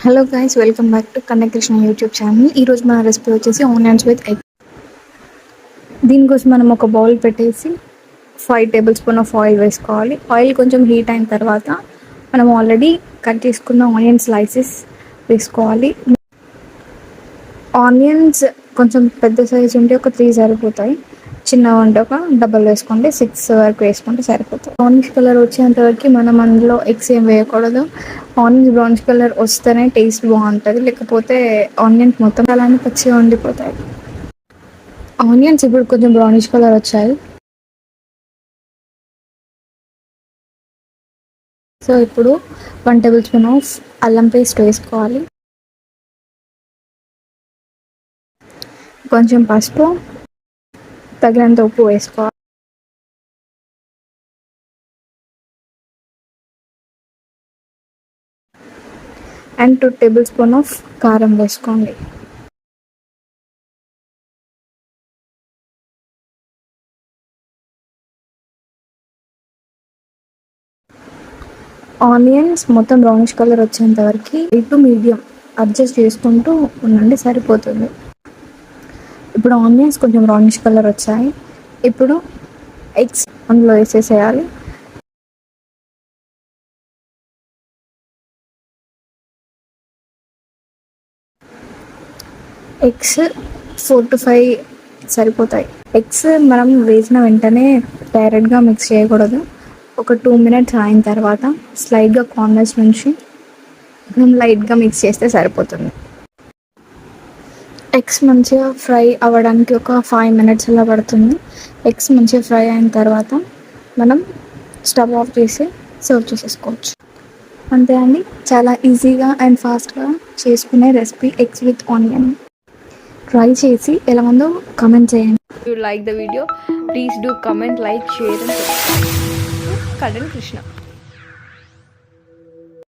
Hello guys, welcome back to Kannakrishna YouTube channel. ఈరోజు మన recipe వచ్చేసి ఆనియన్స్ విత్ ఎగ్. దీనికోసం మనం ఒక బౌల్ పెట్టేసి 5 టేబుల్ స్పూన్ ఆఫ్ ఆయిల్ వేసుకోవాలి. ఆయిల్ కొంచెం హీట్ అయిన తర్వాత మనం ఆల్రెడీ కట్ చేసుకున్న ఆనియన్ స్లైసెస్ వేసుకోవాలి. ఆనియన్స్ కొంచెం పెద్ద సైజు ఉంటే ఒక 3 సరిపోతాయి. చిన్నగా ఉంటే ఒక డబల్ వేసుకుంటే 6 వరకు వేసుకుంటే సరిపోతుంది. బ్రౌనిష్ కలర్ వచ్చేంత వరకు మనం అందులో ఎగ్స్ ఏం వేయకూడదు. ఆనియన్స్ బ్రౌనిష్ కలర్ వస్తేనే టేస్ట్ బాగుంటుంది, లేకపోతే ఆనియన్స్ మొత్తం అలానే పచ్చిగా ఉండిపోతాయి. ఆనియన్స్ ఇప్పుడు కొంచెం బ్రౌనిష్ కలర్ వచ్చాయి. సో ఇప్పుడు 1 టేబుల్ స్పూన్ ఆఫ్ అల్లం పేస్ట్ వేసుకోవాలి. కొంచెం పసుపు, తగినంత ఉప్పు వేసుకోవాలి. అండ్ 2 టేబుల్ స్పూన్ ఆఫ్ కారం వేసుకోండి. ఆనియన్స్ మొత్తం బ్రౌనిష్ కలర్ వచ్చేంత వరకు ఇటు మీడియం అడ్జస్ట్ చేసుకుంటూ ఉండండి, సరిపోతుంది. ఇప్పుడు ఆనియన్స్ కొంచెం బ్రౌనిష్ కలర్ వచ్చాయి. ఇప్పుడు ఎగ్స్ అందులో వేసేసేయాలి. ఎగ్స్ 4 to 5 సరిపోతాయి. ఎగ్స్ మనం వేసిన వెంటనే డైరెక్ట్గా మిక్స్ చేయకూడదు. ఒక 2 మినిట్స్ అయిన తర్వాత స్లైడ్గా కార్నర్స్ నుంచి లైట్గా మిక్స్ చేస్తే సరిపోతుంది. ఎగ్స్ మంచిగా ఫ్రై అవ్వడానికి ఒక 5 మినిట్స్ అలా పడుతుంది. ఎగ్స్ మంచిగా ఫ్రై అయిన తర్వాత మనం స్టవ్ ఆఫ్ చేసి సర్వ్ చేసేసుకోవచ్చు. అంతే అండి, చాలా ఈజీగా అండ్ ఫాస్ట్గా చేసుకునే recipe eggs with onion. Try చేసి ఎలా ఉందో కామెంట్ చేయండి. If you like the video, please do comment, like, share and subscribe. Karan Krishna.